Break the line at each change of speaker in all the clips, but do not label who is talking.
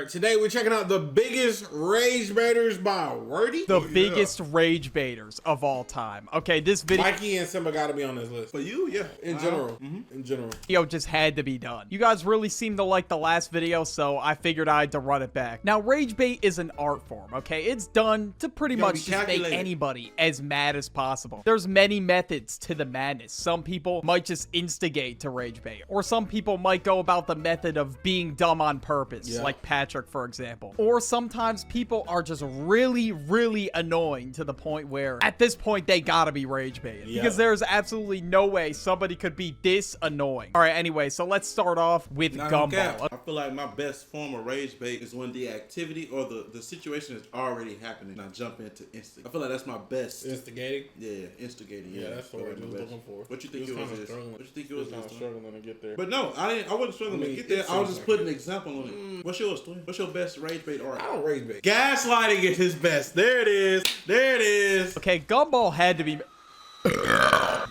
right, today we're checking out the biggest rage baiters by Wordy.
The biggest rage baiters of all time. Okay, this video.
Mikey and Simba gotta be on this list.
For you, yeah.
In general. In general.
Video just had to be done. You guys really seemed to like the last video, so I figured I had to run it back. Now, rage bait is an art form, okay? It's done to pretty much just make anybody as mad as possible. There's many methods to the madness. Some people might just instigate to rage bait, or some people might go about the method of being dumb on purpose, like Patrick, for example. Or sometimes people are just really, really annoying to the point where at this point they gotta be rage baited because there's absolutely no way somebody could be this annoying. All right, anyway, so let's start off with Gumball.
I feel like my best form of rage bait is when the activity or the situation is already happening and I jump into instant. I feel like that's my best.
Instigating?
Yeah, instigating.
Yeah, that's what I was looking for.
What you think yours is? What you think yours is?
Struggling to get there.
But no, I wasn't struggling to get there. I was just putting an example on it. What's yours, Twin? What's your best rage bait art?
I don't rage bait.
Gaslighting is his best. There it is. There it is.
Okay, Gumball had to be...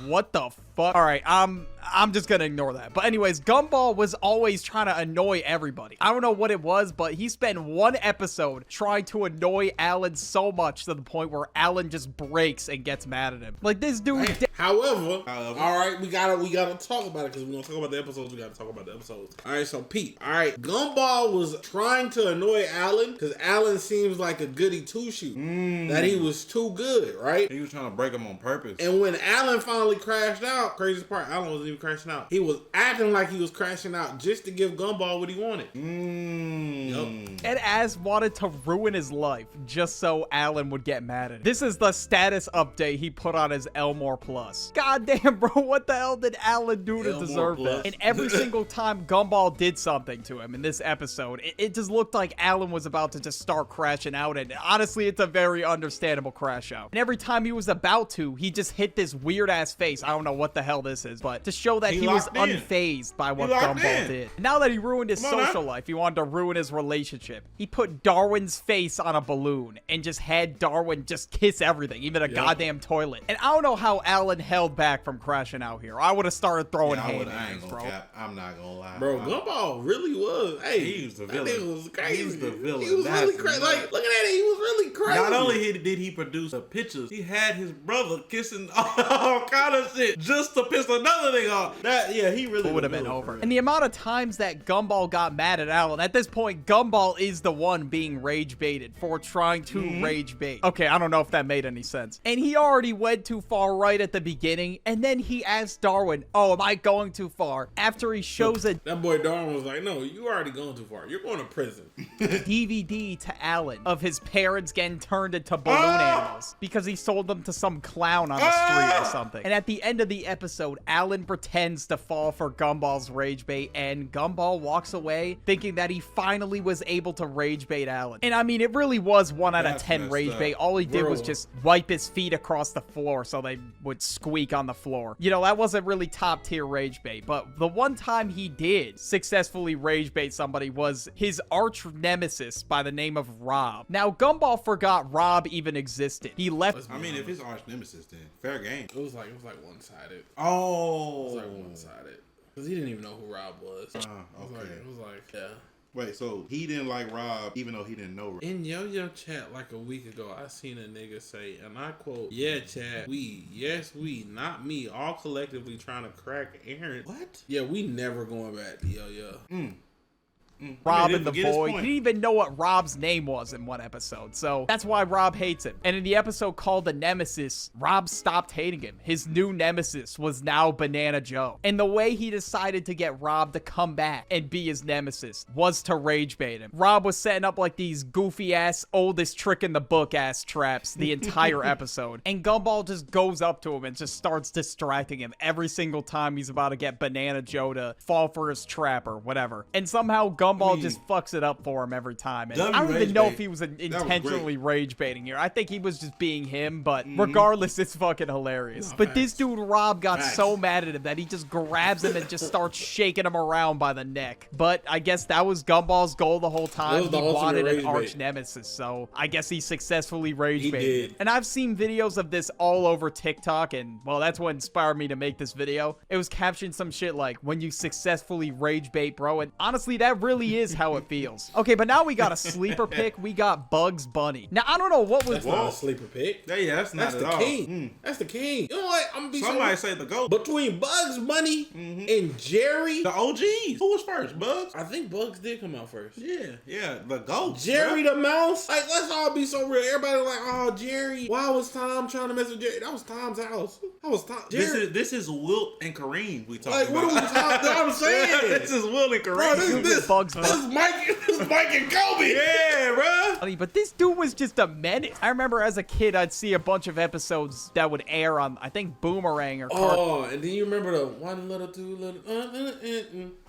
What the fuck? All right, I'm just gonna ignore that. But anyways, Gumball was always trying to annoy everybody. I don't know what it was, but he spent one episode trying to annoy Alan so much to the point where Alan just breaks and gets mad at him. Like, this dude...
However, all right, we gotta talk about it because we're gonna talk about the episodes. We gotta talk about the episodes. All right, so Pete. All right, Gumball was trying to annoy Alan because Alan seems like a goody two shoe. That he was too good, right?
He was trying to break him on purpose.
And when Alan finally crashed out, crazy part, Alan wasn't even crashing out. He was acting like he was crashing out just to give Gumball what he wanted.
Ed Ass wanted to ruin his life just so Alan would get mad at him. This is the status update he put on his Elmore Plus. God damn, bro, what the hell did Alan do to deserve that? And every single time Gumball did something to him in this episode, it just looked like Alan was about to just start crashing out. And honestly, it's a very understandable crash out. And every time he was about to, he just hit this weird ass face. I don't know what the hell this is, but to show that he was unfazed by what Gumball did. Now that he ruined his social life, he wanted to ruin his relationship. He put Darwin's face on a balloon and just had Darwin just kiss everything, even a goddamn toilet. And I don't know how Alan held back from crashing out here. I would have started throwing hands, bro.
I'm not gonna lie.
Bro, Gumball really was. Hey,
he was the villain.
That nigga was crazy.
He was the villain.
He was really crazy. Like, looking at it, he was really crazy.
Not only did he produce the pictures, he had his brother kissing all kind of shit just to piss another nigga off. He really
would have been over. And the amount of times that Gumball got mad at Alan, at this point, Gumball is the one being rage baited for trying to rage bait. Okay, I don't know if that made any sense. And he already went too far right at the beginning, and then he asked Darwin, oh, am I going too far? After he shows a...
That boy Darwin was like, no, you already going too far. You're going to prison.
DVD to Alan of his parents getting turned into balloon animals because he sold them to some clown on the street or something. And at the end of the episode, Alan pretends to fall for Gumball's rage bait, and Gumball walks away thinking that he finally was able to rage bait Alan. And I mean, it really was 1 out of 10 rage bait. All he did was just wipe his feet across the floor so they would squeak on the floor. You know, that wasn't really top tier rage bait, but the one time he did successfully rage bait somebody was his arch nemesis by the name of Rob. Now, Gumball forgot Rob even existed. He left...
I mean, if his arch nemesis, then fair game.
It was like one-sided.
Oh.
It was like one-sided. Because he didn't even know who Rob was.
Okay.
It was like, yeah.
Wait, so he didn't like Rob even though he didn't know Rob?
In Yo-Yo chat like a week ago, I seen a nigga say, and I quote, yeah, chat, we, not me, all collectively trying to crack Aaron.
What?
Yeah, we never going back to Yo-Yo.
Rob and the boy. He didn't even know what Rob's name was in one episode, so that's why Rob hates him. And in the episode called The Nemesis, Rob stopped hating him. His new nemesis was now Banana Joe. And the way he decided to get Rob to come back and be his nemesis was to rage bait him. Rob was setting up like these goofy ass, oldest trick in the book ass traps the entire episode. And Gumball just goes up to him and just starts distracting him every single time he's about to get Banana Joe to fall for his trap or whatever. And somehow Gumball just fucks it up for him every time. And I don't even know if he was intentionally rage baiting here. I think he was just being him, but regardless, it's fucking hilarious.
No,
but this dude, Rob, got so mad at him that he just grabs him and just starts shaking him around by the neck. But I guess that was Gumball's goal the whole time. He wanted an arch nemesis, so I guess he successfully rage baited. And I've seen videos of this all over TikTok, and well, that's what inspired me to make this video. It was captioned some shit like, when you successfully rage bait, bro. And honestly, that really really is how it feels. Okay, but now we got a sleeper pick. We got Bugs Bunny. Now, I don't know what was...
That's not a sleeper pick.
Yeah, that's not
the
at all.
king. That's the king. You know what? I'm gonna be
Somebody say the GOAT.
Between Bugs Bunny and Jerry.
The OGs. Who was first, Bugs?
I think Bugs did come out first.
Yeah, the GOAT.
Jerry the Mouse. Like, let's all be so real. Everybody like, oh, Jerry. Why was Tom trying to mess with Jerry? That was Tom's house. That was Tom.
This is Wilt and Kareem we talking about.
What are we talking about? I'm saying.
This is Wilt and Kareem.
Bro, this
Bugs Bunny.
This is Mike and Kobe.
Yeah, bro.
But this dude was just a menace. I remember as a kid, I'd see a bunch of episodes that would air on, I think, Boomerang or
Oh, and then you remember the one little, two little,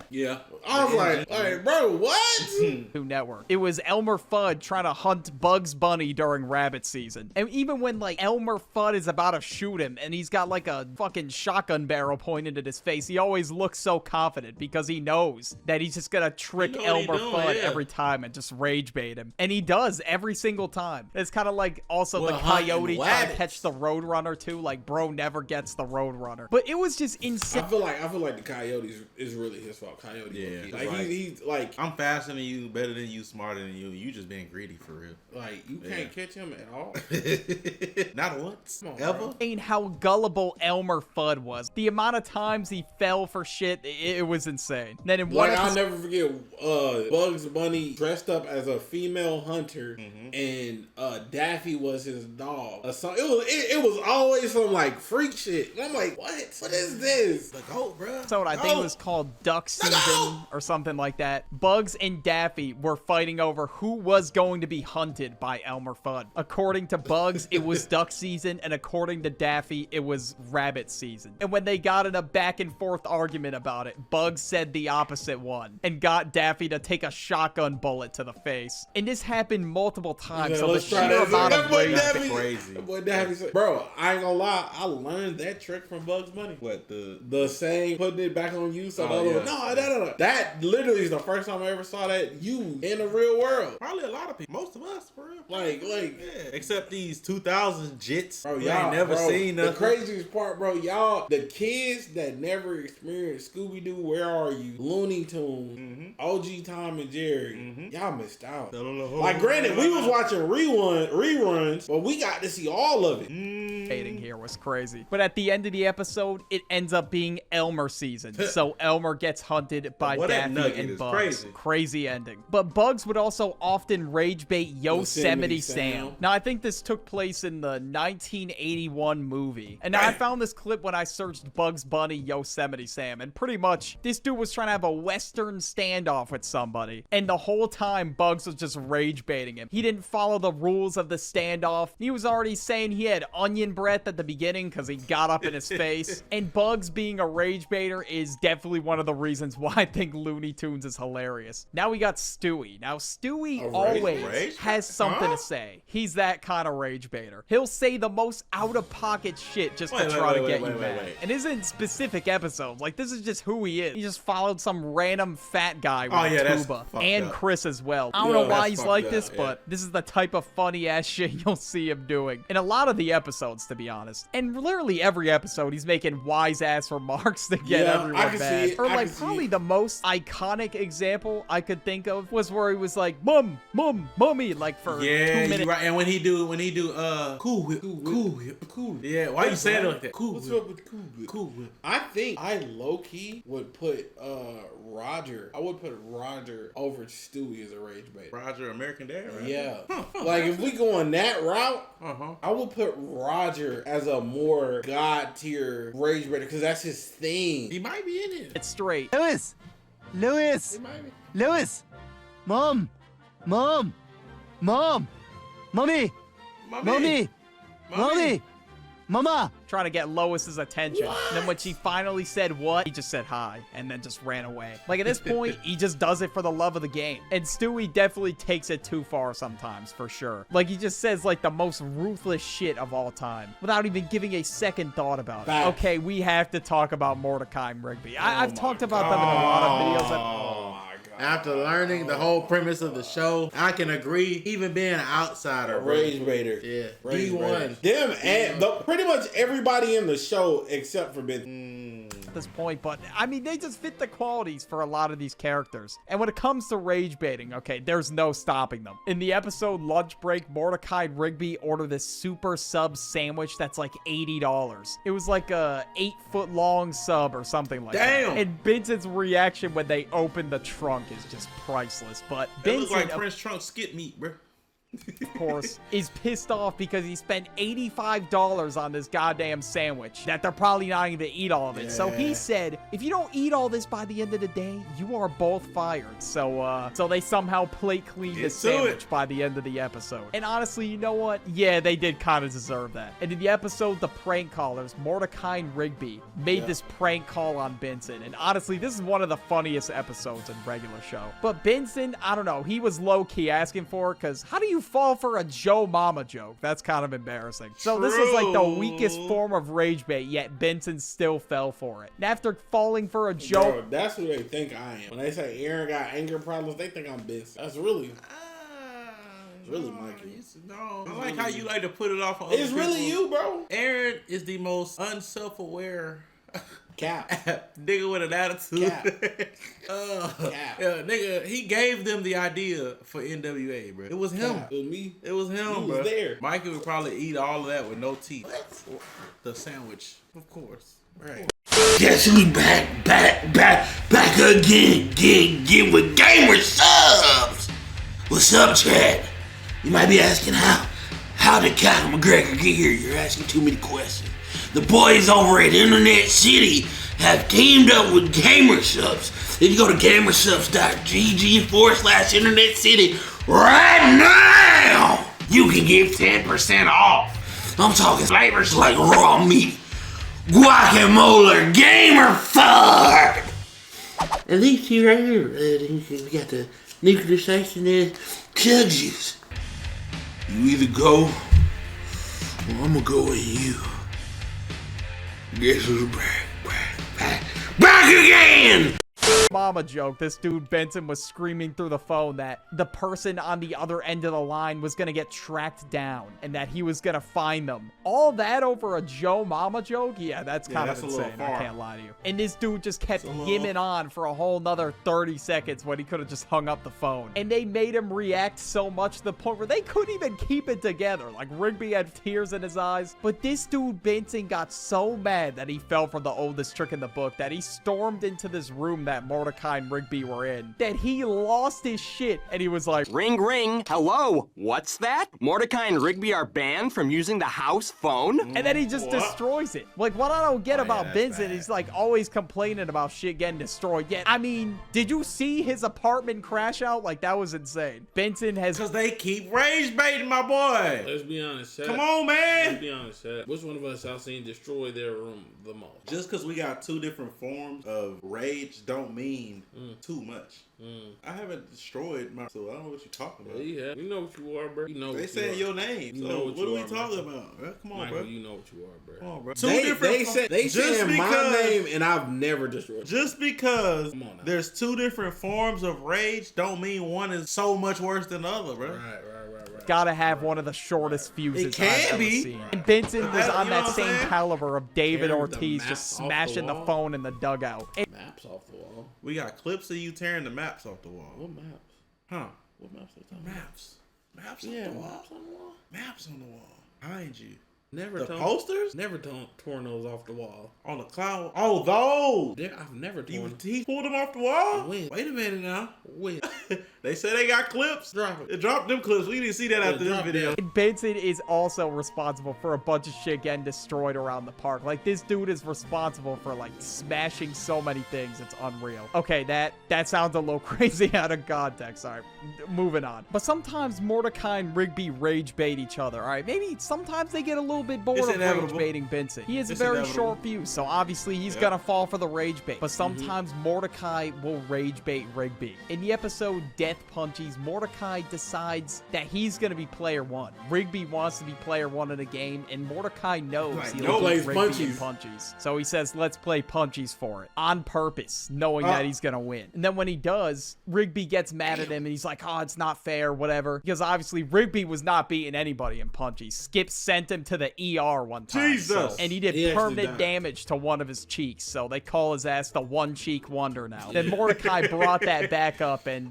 yeah. I was like, bro, what?
Cartoon Network. It was Elmer Fudd trying to hunt Bugs Bunny during rabbit season. And even when, like, Elmer Fudd is about to shoot him and he's got, like, a fucking shotgun barrel pointed at his face, he always looks so confident because he knows that he's just gonna trick Elmer Fudd every time and just rage bait him. And he does every single time. It's kind of like also the coyote trying to catch the Roadrunner too. Like, bro never gets the Roadrunner. But it was just insane.
I feel like the coyote is really his fault. Coyote. Like, he's like,
I'm faster than you, better than you, smarter than you. You just being greedy for real.
Like, you can't catch him at all.
Not once.
On,
ever.
Bro. How gullible Elmer Fudd was. The amount of times he fell for shit, it was insane. Then in one
I'll never forget Bugs Bunny dressed up as a female hunter and Daffy was his dog. It was always some like freak shit. And I'm like, what is this?
The GOAT, bro.
So I think it was called Duck Season or something like that. Bugs and Daffy were fighting over who was going to be hunted by Elmer Fudd. According to Bugs, it was duck season, and according to Daffy, it was rabbit season. And when they got in a back and forth argument about it, Bugs said the opposite one and got Daffy to take a shotgun bullet to the face. And this happened multiple times, so the sheer amount of rage is crazy.
Boy, Daffy said, bro, I ain't gonna lie, I learned that trick from Bugs Bunny.
What,
the saying, putting it back on you, so the other one, no. That literally is the first time I ever saw that used in the real world.
Probably a lot of people, most of us, for real.
Like,
yeah, except these 2000 jits.
Bro,
y'all ain't never seen nothing.
The craziest part, bro, y'all, the kids that never experienced Scooby-Doo, Where Are You, Looney Tunes, OG Tom and Jerry, y'all missed out. Like, granted, we was watching reruns, but we got to see all of it.
Hating here was crazy. But at the end of the episode, it ends up being Elmer season. So Elmer gets hunted by Daffy and Bugs. Crazy ending. But Bugs would also often rage bait Yosemite Sam. Now, I think this took place in the 1981 movie. And now I found this clip when I searched Bugs Bunny Yosemite Sam. And pretty much, this dude was trying to have a Western standoff with somebody. And the whole time, Bugs was just rage baiting him. He didn't follow the rules of the standoff. He was already saying he had onion breath at the beginning because he got up in his face. And Bugs being a rage baiter is definitely one of the reasons why I think Looney Tunes is hilarious. Now we got Stewie. Now Stewie always has something to say. He's that kind of rage baiter. He'll say the most out-of-pocket shit just to try to get you mad. And this isn't specific episodes. Like, this is just who he is. He just followed some random fat guy with a tuba. And Chris as well. I don't know why he's like this, but this is the type of funny-ass shit you'll see him doing in a lot of the episodes, to be honest. And literally every episode, he's making wise-ass remarks to get everyone mad. Or, like, probably the most iconic example I could think of was where he was like, Mum, Mummy, like, for 2 minutes.
Right. And when he do, Cool Whip. Yeah, why you saying it like that?
What's up with Cool Whip? I think I low-key would put Roger. I would put Roger over Stewie as a rage bait.
Roger, American Dad, right?
Yeah. Like, if we go on that route, I would put Roger as a more god tier rage baiter because that's his thing.
He might be in it.
It's straight.
Lewis, Mom, Mommy, Mama.
Trying to get Lois's attention. And then when she finally said what, he just said hi and then just ran away. Like, at this point, he just does it for the love of the game. And Stewie definitely takes it too far sometimes, for sure. Like, he just says, like, the most ruthless shit of all time without even giving a second thought about it. Okay, we have to talk about Mordecai and Rigby. I've talked about them in a lot of videos.
After learning the whole premise of the show, I can agree. Even being an outsider,
rage baiter.
Yeah,
D1. Them and pretty much everybody in the show except for Ben.
this point, but I mean, they just fit the qualities for a lot of these characters. And when it comes to rage baiting, okay, there's no stopping them. In the episode Lunch Break, Mordecai and Rigby order this super sub sandwich that's like $80. It was like a 8-foot long sub or something like that. And Benson's reaction when they open the trunk is just priceless. But Benson,
looks like Prince Trunk skit meat, bro.
of course, is pissed off because he spent $85 on this goddamn sandwich that they're probably not even gonna eat all of it. So he said, if you don't eat all this by the end of the day, you are both fired. So they somehow plate cleaned the sandwich by the end of the episode. And honestly, you know what? Yeah, they did kind of deserve that. And in the episode, The Prank Callers, Mordecai and Rigby made this prank call on Benson. And honestly, this is one of the funniest episodes in regular show. But Benson, I don't know, he was low-key asking for it, because how do you fall for a Joe Mama joke? That's kind of embarrassing. So this is like the weakest form of rage bait, yet Benson still fell for it. And after falling for a joke...
Bro, that's who they think I am. When they say Aaron got anger problems, they think I'm Benson. That's really... It's really Mikey.
No, I like how you like to put it off on
It's really you, bro.
Aaron is the most unself-aware...
Cap.
Nigga with an attitude.
Cap. Cap.
Yeah, nigga, he gave them the idea for NWA, bro. It was him.
Cap. It was me.
It was him,
He
bro.
was there.
Mikey would probably eat all of that with no teeth. What? The sandwich, of course. Right.
Guess who's back again with gamer subs. What's up, chat? You might be asking how did Conor McGregor get here? You're asking too many questions. The boys over at InternetCity have teamed up with gamer subs. If you go to gamersubs.gg/InternetCity right now, you can get 10% off. I'm talking flavors like raw meat, guacamole, gamer fart. And these two right here, we got the nuclear section there, chug juice. You either go, or I'm gonna go with you. Guess who's back again!
Mama joke. This dude Benson was screaming through the phone that the person on the other end of the line was gonna get tracked down and that he was gonna find them. All that over a Joe Mama joke? Yeah, that's kind of insane. I can't lie to you. And this dude just kept yimming on for a whole nother 30 seconds when he could have just hung up the phone. And they made him react so much to the point where they couldn't even keep it together. Like Rigby had tears in his eyes. But this dude Benson got so mad that he fell for the oldest trick in the book that he stormed into this room that Mordecai and Rigby were in, that he lost his shit and he was like,
ring ring, hello, what's that? Mordecai and Rigby are banned from using the house phone?
And then he just destroys it. Like, what I don't get about Benson is like always complaining about shit getting destroyed. Yet, I mean, did you see his apartment crash out? Like, that was insane. Benson has...
Because they keep rage baiting, my boy.
Let's be honest, chat.
Come on, man.
Let's be honest, chat. Which one of us y'all seen destroy their room the most?
Just because we got two different forms of rage don't mean too much. I haven't destroyed my, so I don't know what you're talking about.
Yeah, you know what you are, bro. You know
they
what
saying
you are.
your name.
You
So
know
what are we talking about, bro? Come on,
Michael,
bro.
you know what you are, bro.
Come on, bro.
They saying my name and I've never destroyed.
Just because
Come on now.
there's two different forms of rage don't mean one is so much worse than the other, bro.
Right.
Gotta have one of the shortest fuses
It can
I've ever
be.
seen. And Benson was on
You know
that
what I'm
same
saying?
caliber of David
Tearing the
Ortiz
maps
just
off the
smashing the
wall.
phone in the dugout. And
Maps off the wall.
We got clips of you tearing the maps off the wall.
What maps?
Huh?
What maps are you talking about?
Maps. Maps
Yeah,
on the wall.
maps on the wall.
Maps on the wall. Behind you.
Never
The
torn-
posters?
Never torn those off the wall.
On the cloud. Oh, those.
I've never torn.
He pulled them off the wall?
When?
Wait a minute now.
When?
They said they got clips.
Drop it.
It dropped them clips. We didn't see that after this
drop
video.
And Benson is also responsible for a bunch of shit getting destroyed around the park. Like, this dude is responsible for, like, smashing so many things. It's unreal. Okay, that sounds a little crazy out of context. All right, moving on. But sometimes Mordecai and Rigby rage bait each other, all right? Maybe sometimes they get a little bit bored
It's
of
inevitable.
rage baiting Benson. He has
It's
very
inevitable.
short fuse, so obviously he's gonna fall for the rage bait. But sometimes Mordecai will rage bait Rigby. In the episode Death Punchies, Mordecai decides that he's gonna be player one. Rigby wants to be player one in the game, and Mordecai knows
Right,
he'll
plays
beat Rigby in
punchies.
punchies. So he says, let's play punchies for it. On purpose, knowing that he's gonna win. And then when he does, Rigby gets mad at him, and he's like, oh, it's not fair, whatever. Because obviously Rigby was not beating anybody in punchies. Skip sent him to the the ER one time.
Jesus.
And he did
He actually
permanent
died.
damage to one of his cheeks, so they call his ass the One Cheek Wonder now. Then Mordecai brought that back up and,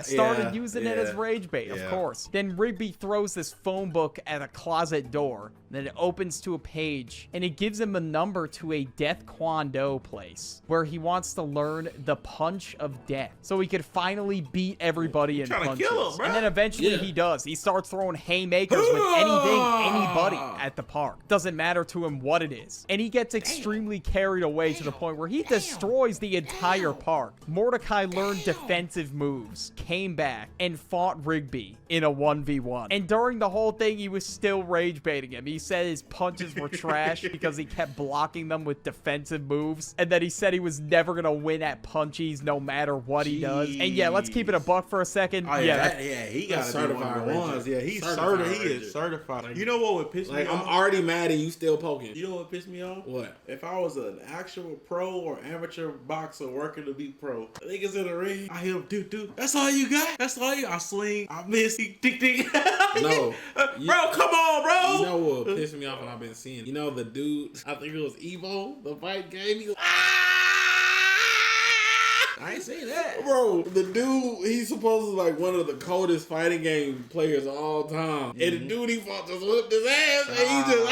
started using it as rage bait, of course. Then Rigby throws this phone book at a closet door. Then it opens to a page, and it gives him a number to a Death Kwon Do place, where he wants to learn the punch of death, so he could finally beat everybody in
Trying to
punches.
kill him, bro.
And then eventually he does. He starts throwing haymakers with anything, anybody at the park. Doesn't matter to him what it is. And he gets extremely carried away to the point where he destroys the entire park. Mordecai learned defensive moves, came back, and fought Rigby in a 1v1. And during the whole thing, he was still rage baiting him. He said his punches were trash because he kept blocking them with defensive moves, and that he said he was never gonna win at punchies no matter what he does. And yeah, let's keep it a buck for a second.
Oh, he got
certified
certified ones. Yeah, he's certified. He is certified. You know what would piss me
Like, I'm
off?
already mad at you still poking.
You know what pissed me off?
What?
If I was an actual pro or amateur boxer working to be pro, niggas in the ring, I hear him do. That's all you got? That's all you? I swing, I miss, he tick.
No.
Bro, come on, bro.
You know what pissed me off and I've been seeing? You know the dude, I think it was Evo, the fight game? He was,
I ain't seen that.
bro, the dude, he's supposed to like one of the coldest fighting game players of all time. And the dude he fought just whipped his ass and he just,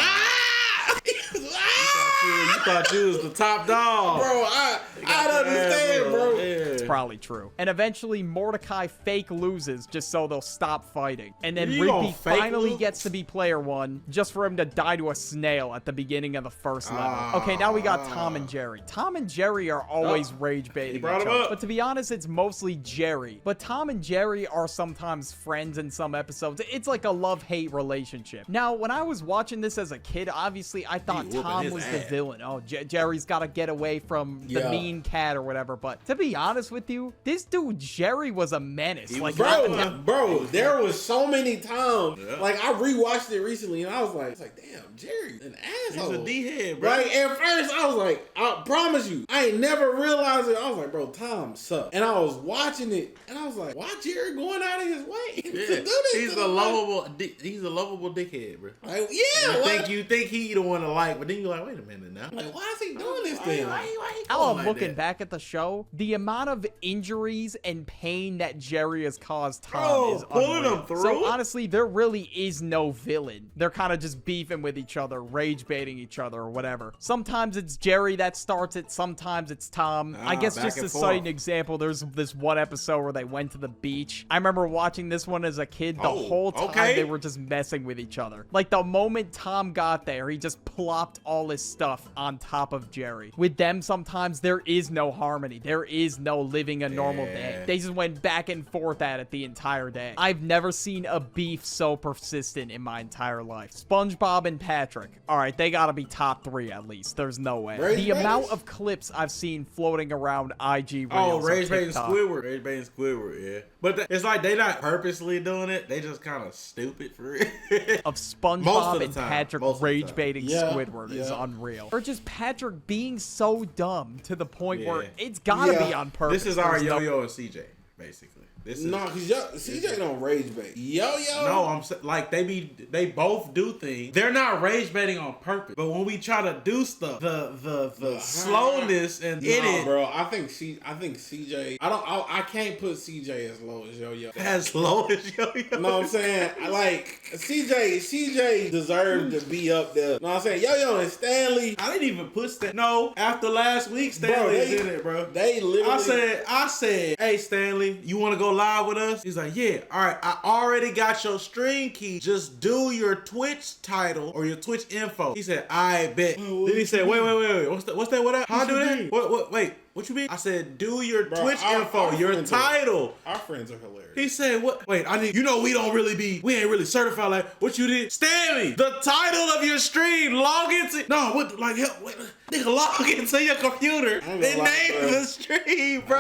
You thought you was the top dog.
Bro, I don't understand, bro.
It's probably true. And eventually, Mordecai fake loses just so they'll stop fighting. And then
You gonna
Rigby
fake
finally
lose?
gets to be player one just for him to die to a snail at the beginning of the first level. Okay, now we got Tom and Jerry. Tom and Jerry are always rage baiting each
brought him
other.
up.
But to be honest, it's mostly Jerry. But Tom and Jerry are sometimes friends in some episodes. It's like a love-hate relationship. Now, when I was watching this as a kid, obviously I thought
whooping
Tom
his
was the
ass.
villain. Oh, Jerry's got to get away from the mean cat or whatever. But to be honest with you, this dude Jerry was a menace. Like,
Bro, there was so many times. Like, I rewatched it recently and I was like, damn, Jerry's an asshole.
He's a D-head, bro.
Like, at first I was like, I promise you, I ain't never realized it. I was like, bro, Tom sucks. And I was watching it and I was like, why Jerry going out of his way to do this?
He's
to
a
the
lovable. He's a lovable dickhead, bro.
Like, yeah,
You think he the one to like, but then you're like, wait a minute now.
like, why is he doing this thing?
Why he
Now
going
I'm
like
looking
that?
back at the show, the amount of injuries and pain that Jerry has caused Tom
Bro,
is
pulling
unreal.
him through?
So honestly, there really is no villain. They're kind of just beefing with each other, rage baiting each other or whatever. Sometimes it's Jerry that starts it, sometimes it's Tom. I guess
back
just
and
to cite an
forth.
example, there's this one episode where they went to the beach. I remember watching this one as a kid. The whole time they were just messing with each other. Like the moment Tom got there, he just plopped all his stuff on top of Jerry. With them, sometimes there is no harmony. There is no living a normal day. They just went back and forth at it the entire day. I've never seen a beef so persistent in my entire life. SpongeBob and Patrick. All right, they gotta be top 3 at least. There's no way. The amount of clips I've seen floating around IG reels.
Rage baiting
TikTok.
Squidward. Rage baiting Squidward, yeah. But it's like they not purposely doing it. They just kind of stupid for it.
Of
Most
SpongeBob
of the
and
time.
Patrick
Most of the
rage
time.
baiting Squidward is unreal. Or just Patrick being so dumb to the point where it's gotta be on purpose.
This is our
There's no-
Yo-Yo and CJ, basically. This is,
No, because CJ don't rage bait. Yo-Yo.
No, like they both do things. They're not rage baiting on purpose, but when we try to do stuff, the slowness and in it,
bro. I think CJ. I can't put CJ as low as Yo-Yo.
as low as Yo-Yo.
You know what I'm saying? Like CJ deserved to be up there. You know what I'm saying? Yo-Yo and Stanley.
I didn't even put Stanley. No, after last week, Stanley's in it, bro.
They literally.
I said, hey Stanley, you want to go live with us? He's like, yeah. All right, I already got your stream key. Just do your Twitch title or your Twitch info. He said, I bet. Then he said, wait. What's that? What that? How I do that? What? Wait. What you mean? I said, do your Twitch info, your title.
Our friends are hilarious.
He said, what? Wait, we ain't really certified like what you did. Stanley, the title of your stream, log into, nigga, log into your computer and name the stream, bro.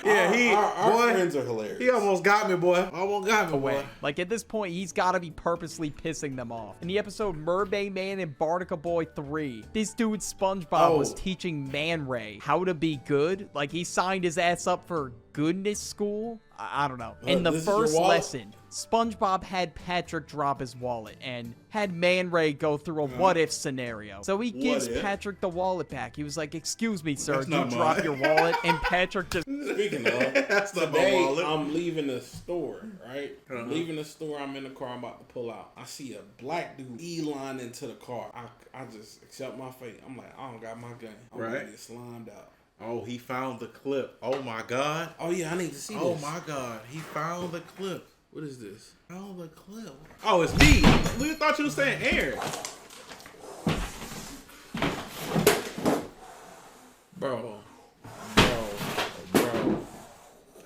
Our friends are hilarious.
He almost got me, boy. Boy.
Like at this point, he's got to be purposely pissing them off. In the episode Mermaid Man and Barnacle Boy 3, this dude SpongeBob was teaching Man Ray how to be good. Like he signed his ass up for goodness school. I don't know. In the
This is your
first
wallet?
lesson, SpongeBob had Patrick drop his wallet and had Man Ray go through a what-if scenario. So he gives
if?
Patrick the wallet back. He was like, excuse me, sir,
That's
you
not
drop
mine.
your wallet? And Patrick just...
Speaking of,
That's not my
today
wallet.
I'm leaving the store, right? I'm leaving the store. I'm in the car. I'm about to pull out. I see a black dude E-line into the car. I just accept my fate. I'm like, I don't got my gun. I'm gonna
Right.
get slimed out.
Oh, he found the clip. Oh my God.
Oh yeah, I need to see
Oh
this.
my God. He found the clip.
What is this?
Found the clip. Oh, it's me. We thought you were saying Aaron.
Bro.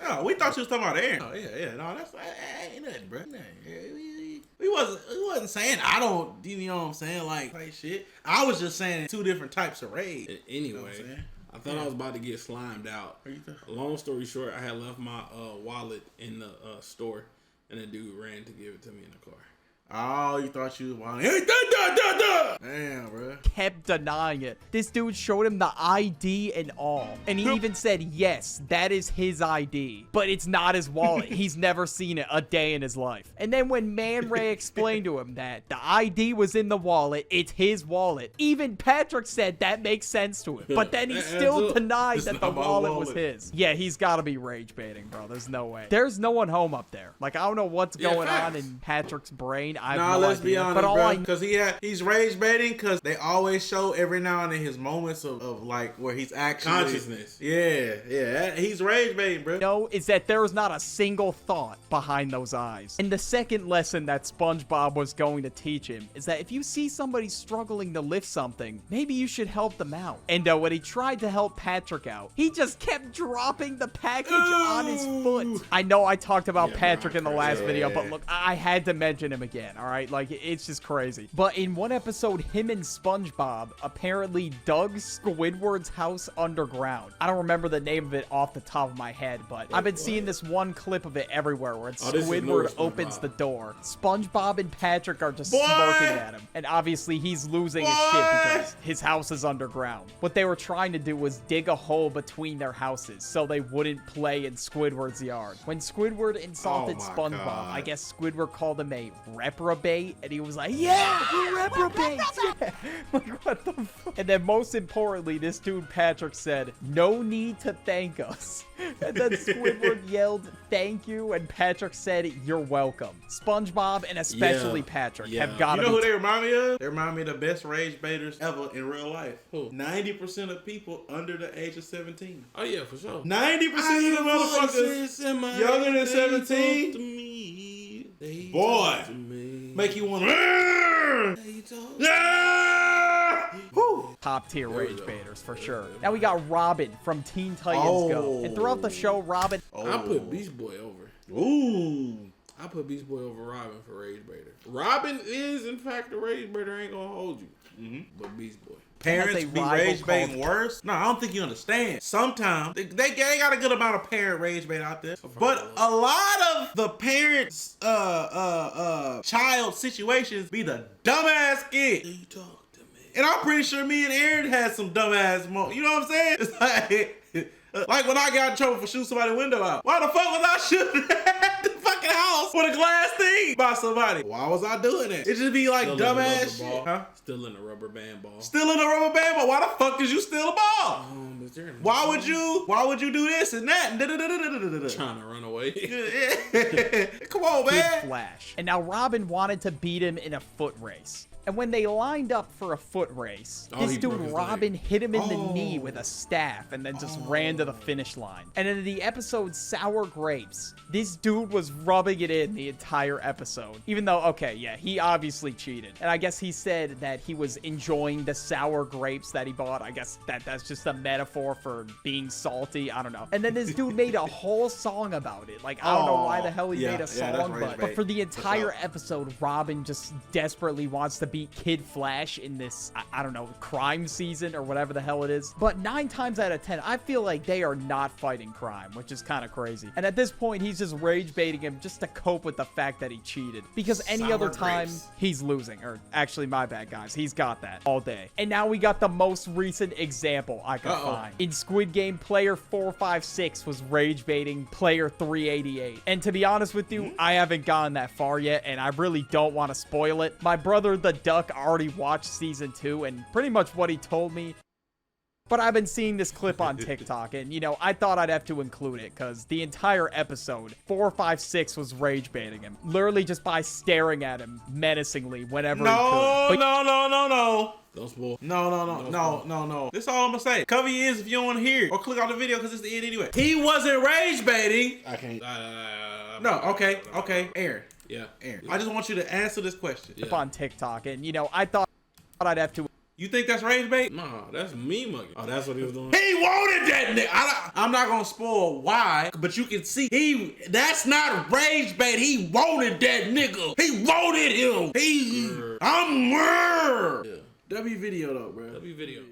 Oh, we thought you was talking about Aaron. Oh yeah. No, that's ain't nothing, bro. We wasn't saying I don't. You know what I'm saying? Like shit. I was just saying two different types of raid.
Anyway,
You know what I'm saying?
I thought I was about to get slimed out. Long story short, I had left my wallet in the store, and a dude ran to give it to me in the car.
Oh, you thought you was wild. Damn, bro.
kept denying it. This dude showed him the ID and all. And he even said, yes, that is his ID. But it's not his wallet. He's never seen it a day in his life. And then when Man Ray explained to him that the ID was in the wallet, it's his wallet, even Patrick said that makes sense to him. But then he still denied
It's
that the
not my
wallet was
wallet.
his. Yeah, he's got to be rage baiting, bro. There's no way. There's no one home up there. Like, I don't know what's going on
facts.
in Patrick's brain. I have
Nah,
no
let's be
idea.
honest,
But all
bro.
I
Because he's rage baiting because they always show every now and then his moments of like where he's actually
Consciousness.
Yeah. He's rage baiting, bro.
know is that there was not a single thought behind those eyes. And the second lesson that SpongeBob was going to teach him is that if you see somebody struggling to lift something, maybe you should help them out. And when he tried to help Patrick out, he just kept dropping the package on his foot. I know I talked about Patrick in the last video, but look, I had to mention him again, all right? Like, it's just crazy. But in one episode, him and SpongeBob apparently dug Squidward's house underground. I don't remember the name of it off the top of my head, but I've been seeing this one clip of it everywhere where
this is
Squidward
SpongeBob.
opens the door. SpongeBob and Patrick are just smirking at him. And obviously he's losing his shit because his house is underground. What they were trying to do was dig a hole between their houses so they wouldn't play in Squidward's yard. When Squidward insulted
Oh my
SpongeBob,
God.
I guess Squidward called him a reprobate, and he was like, yeah, we're reprobates. Yeah. Like, what the fuck? And then most importantly, this dude Patrick said, no need to thank us. And then Squidward yelled, thank you, and Patrick said, you're welcome. SpongeBob, and especially Patrick, have got
You
to
know
be...
who they remind me of? They remind me of the best rage baiters ever in real life. Who? 90% of people under the age of 17.
Oh yeah, for sure.
90% of the motherfuckers younger than 17. Boy, make you want to.
Top tier rage baiters for sure. Now we got Robin from Teen Titans Go. And throughout the show, Robin...
I put Beast Boy over.
Ooh.
I put Beast Boy over Robin for Rage Baiter. Robin is, in fact, a Rage Baiter. I ain't gonna hold you. But Beast Boy.
Parents
Has a
be
rival
rage baiting
called-
worse? No, I don't think you understand. Sometimes they got a good amount of parent rage bait out there, but a lot of the parents child situations be the dumbass kid.
You talk to me.
And I'm pretty sure me and Aaron had some dumbass moments. You know what I'm saying? It's like when I got in trouble for shooting somebody's window out. Why the fuck was I shooting at the fucking house with a glass thing by somebody? Why was I doing that? It just be like
Still in the rubber
dumbass shit.
ball.
Huh?
Still in the rubber band ball.
Still in a rubber band, but why the fuck did you steal a ball?
Is there any-
Why would you do this and that? And
Trying to run away.
Come on,
Good
man.
Flash. And now Robin wanted to beat him in a foot race. And when they lined up for a foot race,
Oh,
this
he broke
dude
his
Robin
leg.
hit him in the knee with a staff and then just ran to the finish line. And in the episode Sour Grapes, this dude was rubbing it in the entire episode. Even though, okay, yeah, he obviously cheated. And I guess he said that he was enjoying the sour grapes that he bought. I guess that's just a metaphor for being salty. I don't know. And then this dude made a whole song about it. Like, I don't know why the hell he
Yeah,
made a
yeah,
song,
that's rage
but
bait.
for the
That's
entire
out.
episode, Robin just desperately wants to beat Kid Flash in this, I don't know, crime season or whatever the hell it is. But 9 times out of 10, I feel like they are not fighting crime, which is kind of crazy. And at this point, he's just rage baiting him just to cope with the fact that he cheated. Because any other time, he's losing. Or actually, my bad, guys. He's got that all day. And now we got the most recent example I could find. In Squid Game, player 456 was rage baiting player 388. And to be honest with you, I haven't gotten that far yet, and I really don't want to spoil it. My brother, the Duck, already watched season 2, and pretty much what he told me. But I've been seeing this clip on TikTok, and, you know, I thought I'd have to include it, because the entire episode, 456 was rage baiting him. Literally just by staring at him menacingly whenever he could.
No.
Don't spoil.
No. This is all I'm gonna say. Cover your ears if you don't want to hear it, or click on the video because it's the end anyway. He wasn't rage baiting.
I can't.
Okay. Aaron.
Yeah.
Aaron. I just want you to answer this question.
Yeah.
On TikTok, and, you know, I thought I'd have to.
You think that's rage bait?
Nah, that's me mugging. Oh, that's what he was doing?
He wanted that nigga. I'm not gonna spoil why, but you can see that's not rage bait. He wanted that nigga. He wanted him. W video though, bro.
W video.